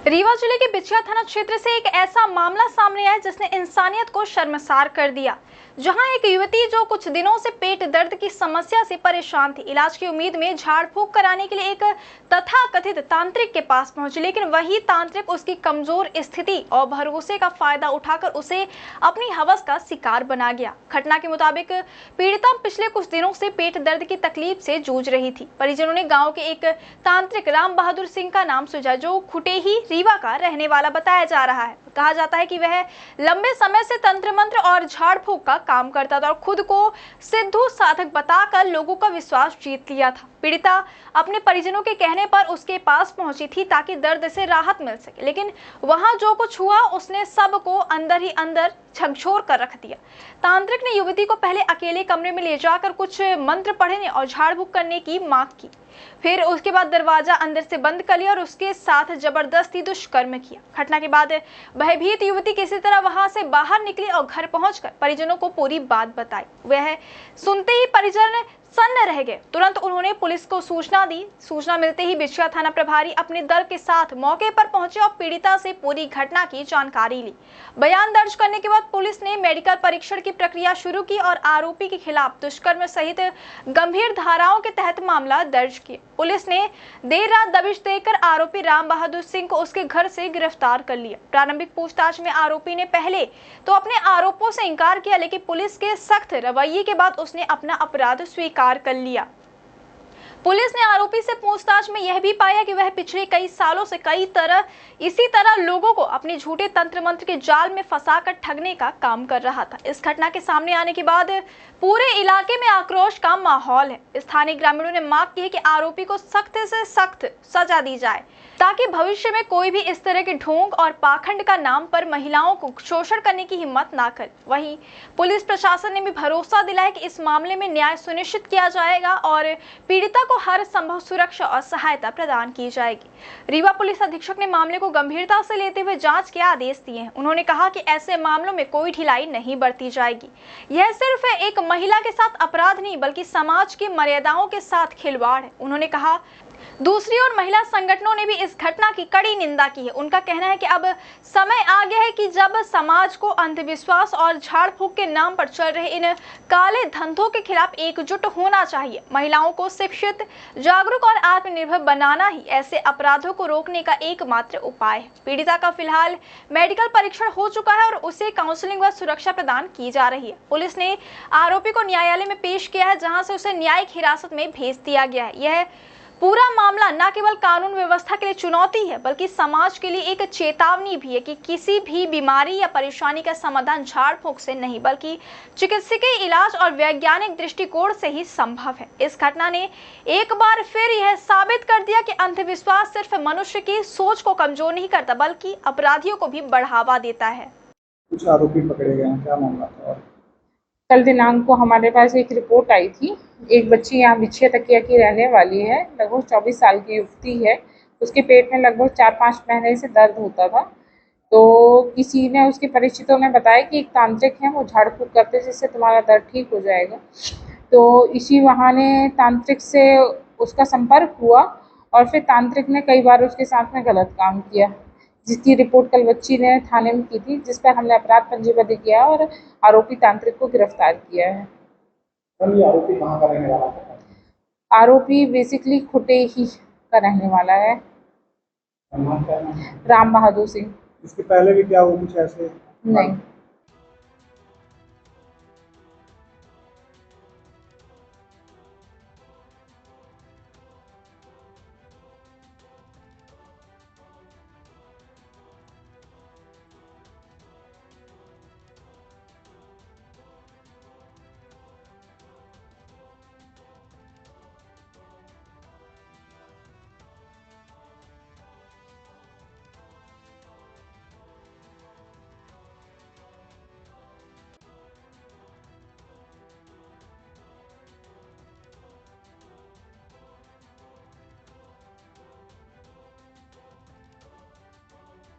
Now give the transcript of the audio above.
रीवा जिले के बिछिया थाना क्षेत्र से एक ऐसा मामला सामने आया जिसने इंसानियत को शर्मसार कर दिया। जहां एक युवती जो कुछ दिनों से पेट दर्द की समस्या से परेशान थी, इलाज की उम्मीद में झाड़ फूंक कराने के लिए एक तथाकथित तांत्रिक के पास पहुंची, लेकिन वही तांत्रिक उसकी कमजोर स्थिति और भरोसे का फायदा उठाकर उसे अपनी हवस का शिकार बना गया। घटना के मुताबिक पीड़िता पिछले कुछ दिनों से पेट दर्द की तकलीफ से जूझ रही थी। परिजनों ने गाँव के एक तांत्रिक राम बहादुर सिंह का नाम सुझा, जो खुटेही रीवा का रहने वाला बताया जा रहा है। कहा जाता है कि वह लंबे समय से तंत्र मंत्र और झाड़ फूंक का काम करता था और खुद को सिद्धू साधक बताकर लोगों का विश्वास जीत लिया था। पीड़िता अपने परिजनों के कहने पर उसके पास पहुंची थी ताकि दर्द से राहत मिल सके, लेकिन वहां जो कुछ हुआ उसने सबको अंदर ही अंदर झकझोर कर रख दिया। तांत्रिक ने युवती को पहले अकेले कमरे में ले जाकर कुछ मंत्र पढ़ने और झाड़ फूंक करने की मांग की, फिर उसके बाद दरवाजा अंदर से बंद कर लिया और उसके साथ जबरदस्ती दुष्कर्म किया। घटना के बाद भयभीत युवती किसी तरह वहां से बाहर निकली और घर पहुंचकर परिजनों को पूरी बात बताई। वह सुनते ही परिजन सन्न रह गए। तुरंत उन्होंने पुलिस को सूचना दी। सूचना मिलते ही बिछिया थाना प्रभारी अपने दल के साथ मौके पर पहुंचे और पीड़िता से पूरी घटना की जानकारी ली। बयान दर्ज करने के बाद पुलिस ने मेडिकल परीक्षण की प्रक्रिया शुरू की और आरोपी के खिलाफ दुष्कर्म सहित गंभीर धाराओं के तहत मामला दर्ज किया। पुलिस ने देर रात दबिश देकर आरोपी राम बहादुर सिंह को उसके घर से गिरफ्तार कर लिया। प्रारंभिक पूछताछ में आरोपी ने पहले तो अपने आरोपों से इंकार किया, लेकिन पुलिस के सख्त रवैये के बाद उसने अपना अपराध स्वीकार कर लिया। पुलिस ने आरोपी से पूछताछ में यह भी पाया कि वह पिछले कई सालों से इसी तरह लोगों को अपने झूठे तंत्र मंत्र के जाल में फंसाकर ठगने का काम कर रहा था। इस घटना के सामने आने के बाद पूरे इलाके में आक्रोश का माहौल है। स्थानीय ग्रामीणों ने मांग की है कि आरोपी को सख्त से सख्त सजा दी जाए ताकि भविष्य में कोई भी इस तरह के ढोंग और पाखंड का नाम पर महिलाओं को शोषण करने की हिम्मत ना करे। वहीं पुलिस प्रशासन ने भी भरोसा दिलाया कि इस मामले में न्याय सुनिश्चित किया जाएगा और पीड़िता को हर संभव सुरक्षा और सहायता प्रदान की जाएगी। रीवा पुलिस अधीक्षक ने मामले को गंभीरता से लेते हुए जांच के आदेश दिए हैं। उन्होंने कहा कि ऐसे मामलों में कोई ढिलाई नहीं बरती जाएगी। यह सिर्फ एक महिला के साथ अपराध नहीं बल्कि समाज की मर्यादाओं के साथ खिलवाड़ है। उन्होंने कहा दूसरी ओर महिला संगठनों ने भी इस घटना की कड़ी निंदा की है। उनका कहना है कि अब समय आ गया है कि जब समाज को अंधविश्वास और झाड़ फूंक के नाम पर चल रहे इन काले धंधों के खिलाफ एकजुट होना चाहिए। महिलाओं को शिक्षित, जागरूक और आत्मनिर्भर बनाना ही ऐसे अपराधों को रोकने का एकमात्र उपाय है। पीड़िता का फिलहाल मेडिकल परीक्षण हो चुका है और उसे काउंसलिंग व सुरक्षा प्रदान की जा रही है। पुलिस ने आरोपी को न्यायालय में पेश किया है, जहां से उसे न्यायिक हिरासत में भेज दिया गया है। यह पूरा मामला न केवल कानून व्यवस्था के लिए चुनौती है बल्कि समाज के लिए एक चेतावनी भी है कि किसी भी बीमारी या परेशानी का समाधान झाड़ फूंक से नहीं बल्कि चिकित्सकीय इलाज और वैज्ञानिक दृष्टिकोण से ही संभव है। इस घटना ने एक बार फिर यह साबित कर दिया कि अंधविश्वास सिर्फ मनुष्य की सोच को कमजोर नहीं करता बल्कि अपराधियों को भी बढ़ावा देता है। कुछ आरोपी पकड़े गए हैं, क्या मामला था? कल दिनांक को हमारे पास एक रिपोर्ट आई थी। एक बच्ची यहाँ बिछिया तकिया की रहने वाली है, लगभग 24 साल की युवती है। उसके पेट में लगभग 4-5 महीने से दर्द होता था। तो किसी ने, उसके परिचितों ने बताया कि एक तांत्रिक है, वो झाड़ फूंक करते जिससे तुम्हारा दर्द ठीक हो जाएगा। तो इसी बहाने तांत्रिक से उसका संपर्क हुआ और फिर तांत्रिक ने कई बार उसके साथ में गलत काम किया, जिसकी रिपोर्ट कल बच्ची ने थाने में की थी, जिस पर हमने अपराध पंजीबद्ध किया और आरोपी तांत्रिक को गिरफ्तार किया है। ये आरोपी कहाँ का रहने वाला है? आरोपी बेसिकली खुटेही का रहने वाला है। नाम क्या है? राम बहादुर सिंह। इसके पहले भी क्या हुआ कुछ ऐसे? नहीं।